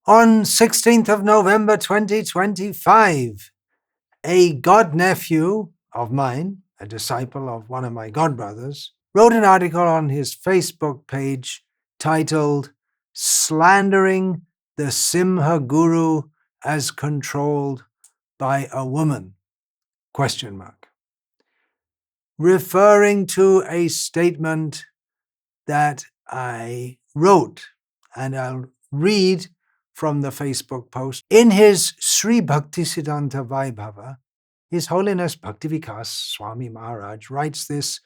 On 16th of November 2025, a godnephew of mine, a disciple of one of my godbrothers, wrote an article on his Facebook page titled "Slandering the Simha Guru as Controlled by a Woman?" referring to a statement that I wrote, and I'll read from the Facebook post. In his Sri Bhaktisiddhata Vaibhava, His Holiness Bhakti Vikasa Swami Maharaj writes this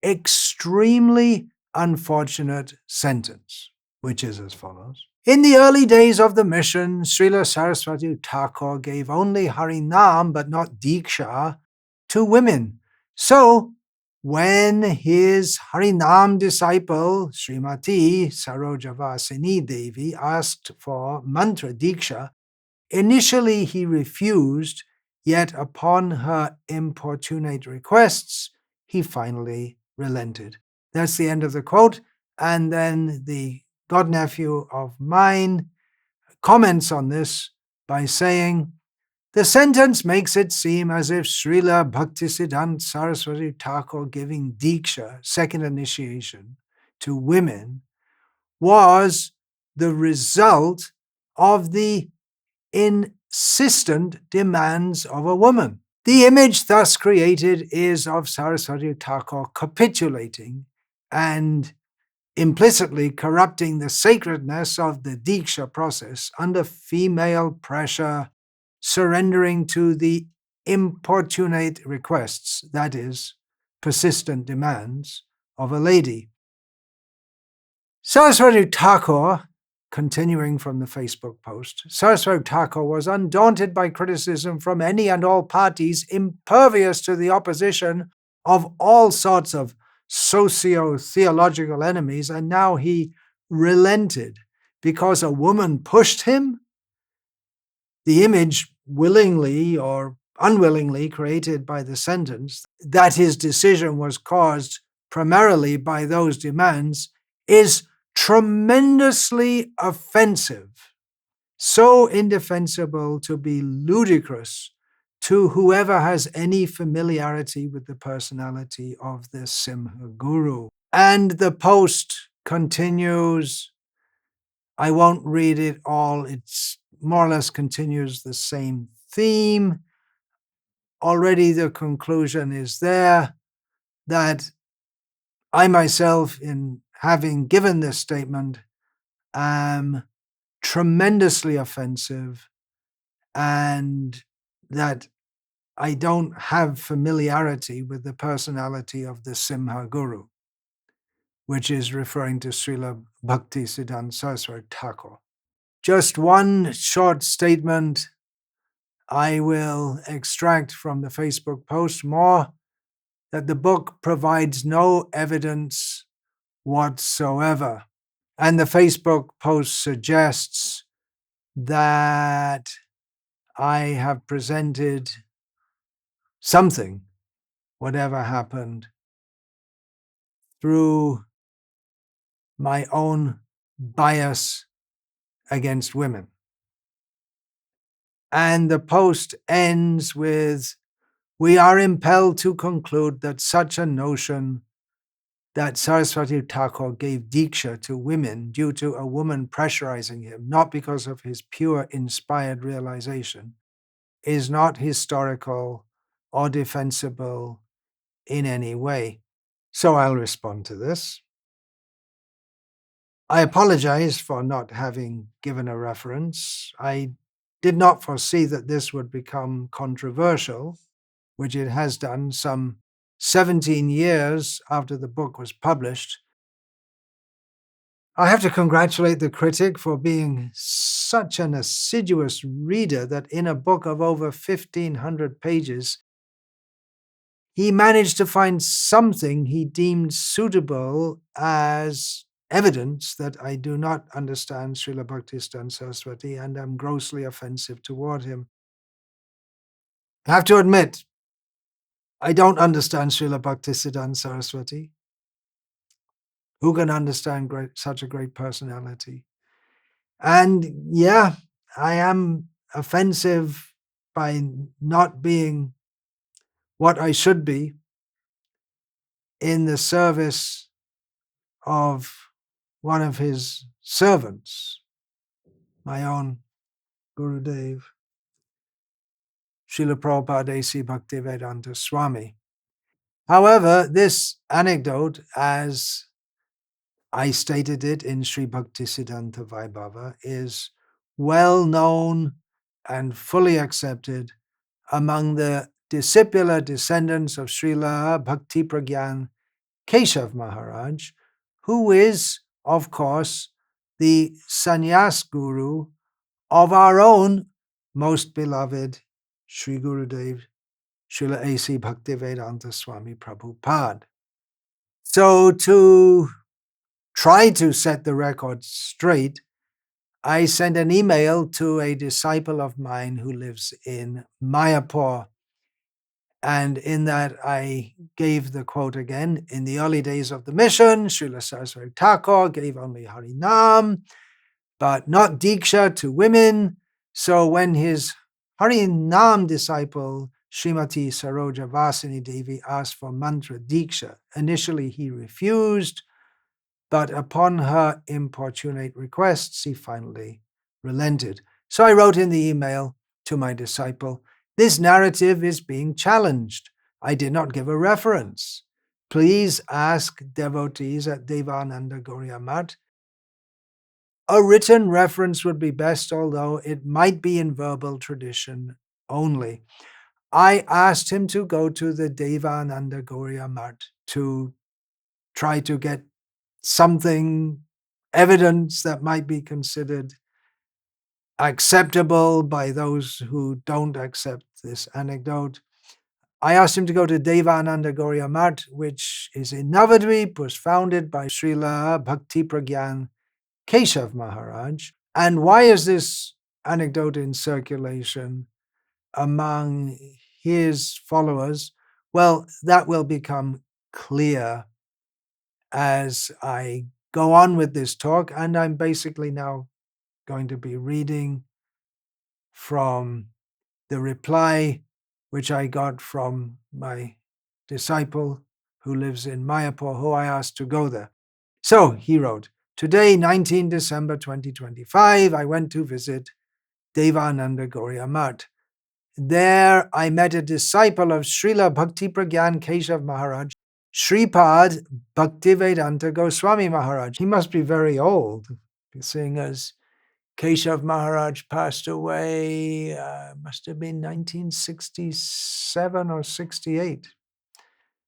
extremely unfortunate sentence, which is as follows. In the early days of the mission, Srila Sarasvati Thakur gave only Harinam but not Diksha to women. So, when his Harinam disciple, Srimati Sarojavasini Devi, asked for mantra Diksha, initially he refused, yet upon her importunate requests, he finally relented. That's the end of the quote. And then the godnephew of mine comments on this by saying, the sentence makes it seem as if Srila Bhaktisiddhanta Saraswati Thakur giving Diksha, second initiation, to women was the result of the insistent demands of a woman. The image thus created is of Saraswati Thakur capitulating and implicitly corrupting the sacredness of the Diksha process under female pressure, surrendering to the importunate requests, that is, persistent demands of a lady. Saraswati Thakur, continuing from the Facebook post, Saraswati Thakur was undaunted by criticism from any and all parties, impervious to the opposition of all sorts of socio-theological enemies, and now he relented because a woman pushed him? The image willingly or unwillingly created by the sentence that his decision was caused primarily by those demands is tremendously offensive, so indefensible to be ludicrous to whoever has any familiarity with the personality of the Simha Guru. And the post continues. I won't read it all. It's more or less continues the same theme. Already the conclusion is there that I myself, in having given this statement, am tremendously offensive, and that I don't have familiarity with the personality of the Simha Guru, which is referring to Srila Bhaktisiddhata Saraswati Thakur. Just one short statement I will extract from the Facebook post, more that the book provides no evidence whatsoever. And the Facebook post suggests that I have presented something, whatever happened, through my own bias against women. And the post ends with, we are impelled to conclude that such a notion that Saraswati Thakur gave Diksha to women due to a woman pressurizing him, not because of his pure inspired realization, is not historical or defensible in any way. So I'll respond to this. I apologize for not having given a reference. I did not foresee that this would become controversial, which it has done some 17 years after the book was published. I have to congratulate the critic for being such an assiduous reader that in a book of over 1,500 pages, he managed to find something he deemed suitable as evidence that I do not understand Srila Bhaktisiddhata Saraswati and am grossly offensive toward him. I have to admit, I don't understand Srila Bhaktisiddhata Saraswati. Who can understand such a great personality? And yeah, I am offensive by not being what I should be in the service of one of his servants, my own Gurudev, Srila Prabhupada A.C. Bhaktivedanta Swami. However, this anecdote, as I stated it in Sri Bhaktisiddhanta Vaibhava, is well known and fully accepted among the discipular descendants of Srila Bhakti Pragyan Keshav Maharaj, who is, of course, the sannyas guru of our own most beloved Sri Gurudev, Srila A.C. Bhaktivedanta Swami Prabhupada. So to try to set the record straight, I sent an email to a disciple of mine who lives in Mayapur. And in that, I gave the quote again. In the early days of the mission, Srila Sarasvati Thakur gave only Harinam, but not Diksha to women. So when his Harinam disciple, Srimati Saroja Vasini Devi, asked for mantra Diksha, initially he refused, but upon her importunate requests, he finally relented. So I wrote in the email to my disciple, "This narrative is being challenged. I did not give a reference. Please ask devotees at Devananda Gauriya Math. A written reference would be best, although it might be in verbal tradition only." I asked him to go to the Devananda Gauriya Math to try to get something, evidence that might be considered acceptable by those who don't accept this anecdote. I asked him to go to Devananda Gauriya Math, which is in Navadvip, was founded by Srila Bhakti Pragyan Keshav Maharaj. And why is this anecdote in circulation among his followers? Well, that will become clear as I go on with this talk, and I'm basically now going to be reading from the reply which I got from my disciple who lives in Mayapur, who I asked to go there. So he wrote, "Today, 19 December 2025, I went to visit Devananda Gauriya Math. There I met a disciple of Srila Bhakti Pragyan Keshav Maharaj, Sripad Bhaktivedanta Goswami Maharaj." He must be very old, seeing as Keshav Maharaj passed away, must have been 1967 or 68.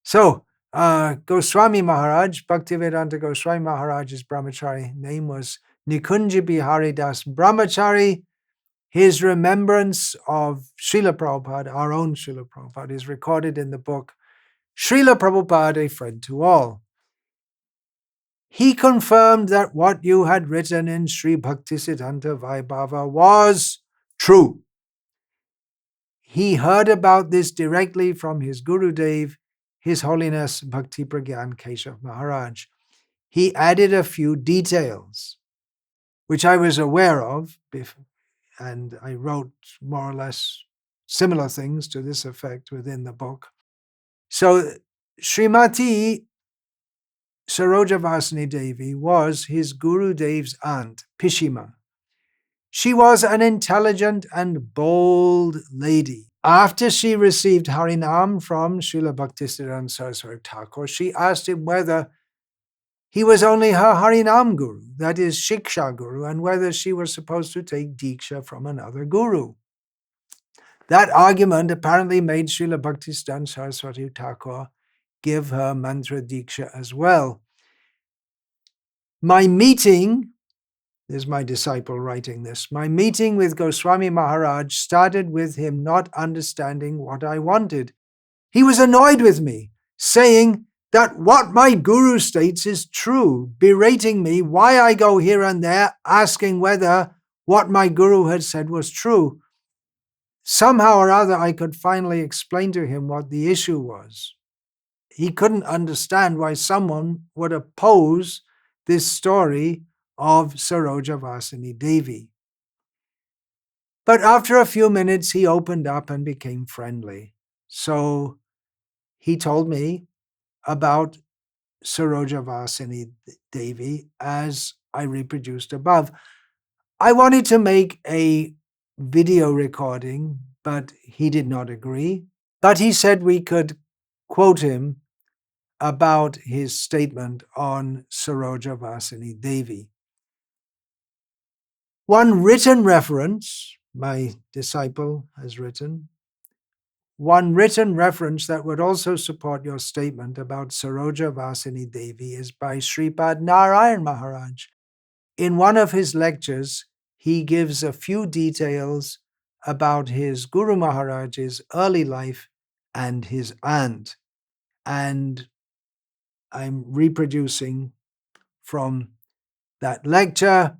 So, Goswami Maharaj, Bhaktivedanta Goswami Maharaj's brahmachari name was Nikunja Bihari Das Brahmachari. His remembrance of Srila Prabhupada, our own Srila Prabhupada, is recorded in the book Srila Prabhupada, A Friend to All. He confirmed that what you had written in Sri Bhaktisiddhanta Vaibhava was true. He heard about this directly from his Gurudev, His Holiness Bhakti Pragyan Keshav Maharaj. He added a few details, which I was aware of, and I wrote more or less similar things to this effect within the book. So Srimati Saroja Vasini Devi was his Gurudev's aunt, Pishima. She was an intelligent and bold lady. After she received Harinam from Srila Bhaktisiddhanta Saraswati Thakur, she asked him whether he was only her Harinam Guru, that is Shiksha Guru, and whether she was supposed to take Diksha from another Guru. That argument apparently made Srila Bhaktisiddhanta Saraswati Thakur give her mantra Diksha as well. My meeting, this is my disciple writing this, my meeting with Goswami Maharaj started with him not understanding what I wanted. He was annoyed with me, saying that what my guru states is true, berating me why I go here and there, asking whether what my guru had said was true. Somehow or other, I could finally explain to him what the issue was. He couldn't understand why someone would oppose this story of Sarojavasini Devi. But after a few minutes, he opened up and became friendly. So he told me about Sarojavasini Devi as I reproduced above. I wanted to make a video recording, but he did not agree. But he said we could quote him about his statement on Sarojavasini Devi. One written reference, my disciple has written, one written reference that would also support your statement about Sarojavasini Devi is by Srimad Narayan Maharaj. In one of his lectures, he gives a few details about his Guru Maharaj's early life and his aunt. And I'm reproducing from that lecture.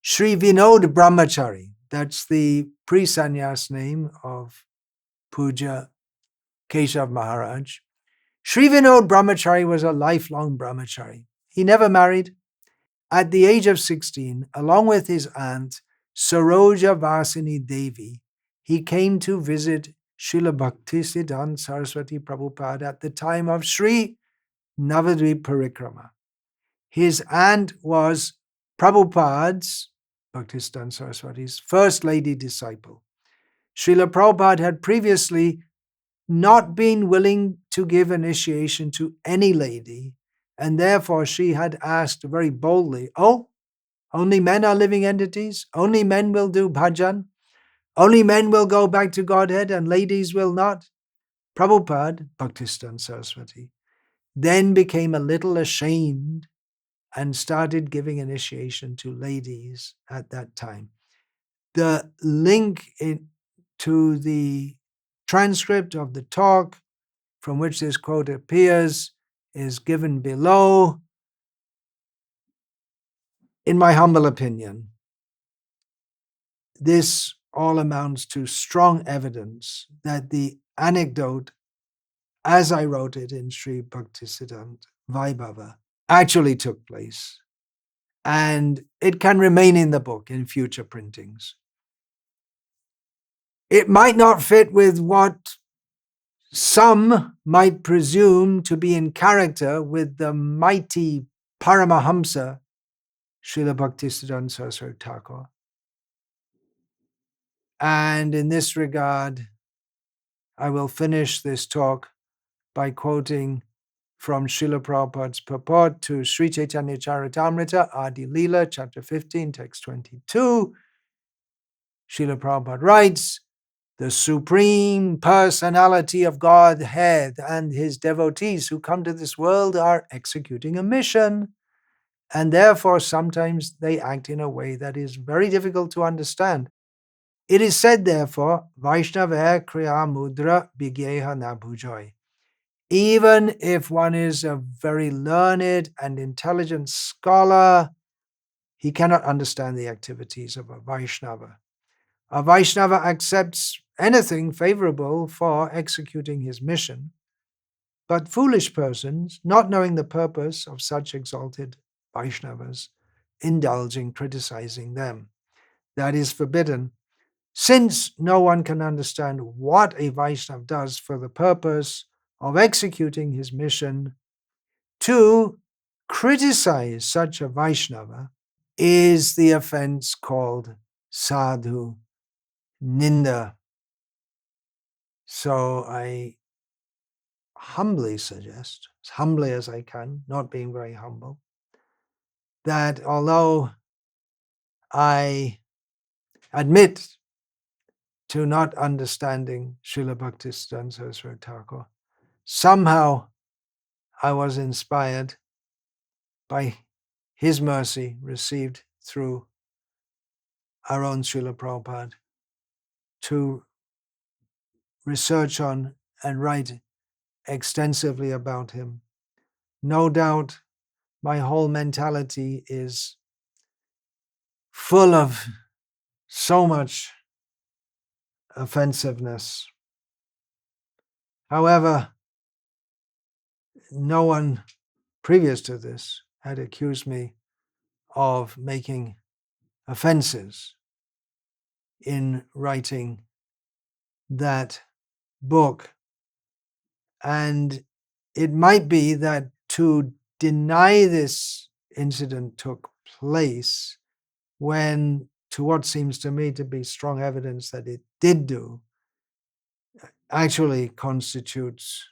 Sri Vinod Brahmachari, that's the pre-sannyas name of Puja Keshav Maharaj. Sri Vinod Brahmachari was a lifelong brahmachari. He never married. At the age of 16, along with his aunt, Sarojavasini Devi, he came to visit Srila Bhaktisiddhata Sarasvati Prabhupada at the time of Sri Navadvip Parikrama. His aunt was Prabhupada's, Bhaktisiddhata Saraswati's, first lady disciple. Srila Prabhupada had previously not been willing to give initiation to any lady, and therefore she had asked very boldly, "Oh, only men are living entities? Only men will do bhajan? Only men will go back to Godhead and ladies will not?" Prabhupada, Bhaktisiddhata Saraswati, then became a little ashamed and started giving initiation to ladies at that time. The link to the transcript of the talk from which this quote appears is given below. In my humble opinion, this all amounts to strong evidence that the anecdote, as I wrote it in Sri Bhaktisiddhanta Vaibhava, actually took place. And it can remain in the book in future printings. It might not fit with what some might presume to be in character with the mighty Paramahamsa, Srila Bhaktisiddhanta Saraswati Thakur. And in this regard, I will finish this talk by quoting from Srila Prabhupada's purport to Sri Caitanya-caritamrta, Adi Leela, chapter 15, text 22. Srila Prabhupada writes, "The Supreme Personality of Godhead and his devotees who come to this world are executing a mission, and therefore sometimes they act in a way that is very difficult to understand. It is said, therefore, Vaishnava Kriya Mudra Bigyeha na Bhujoy." Even if one is a very learned and intelligent scholar, he cannot understand the activities of a Vaishnava. A Vaishnava accepts anything favorable for executing his mission, but foolish persons, not knowing the purpose of such exalted Vaishnavas, indulge in criticizing them. That is forbidden. Since no one can understand what a Vaishnava does for the purpose of executing his mission, to criticize such a Vaishnava is the offense called sadhu ninda. So I humbly suggest, as humbly as I can, not being very humble, that although I admit to not understanding Srila Bhaktisiddhanta Saraswati Thakur, somehow I was inspired by his mercy received through our own Srila Prabhupada to research on and write extensively about him. No doubt my whole mentality is full of so much offensiveness. However, no one previous to this had accused me of making offenses in writing that book. And it might be that to deny this incident took place when, to what seems to me to be strong evidence that it did do, actually constitutes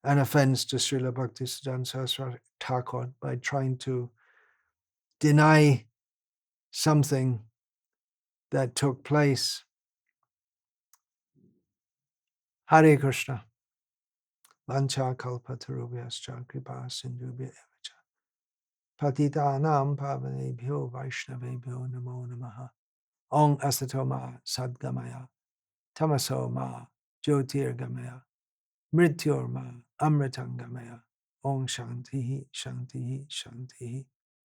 an offense to Srila Bhaktisiddhata Saraswati Thakur by trying to deny something that took place. Hare Krishna. Vancha kalpatarubhyascha kripa sindhubhya evacha. Patitanam pavanebhyo vaishnavebhyo namo namaha. Om asatoma sadgamaya. Tamaso ma jyotirgamaya. Mrityorma amritangamaya. Om shantihi shantihi shantihi.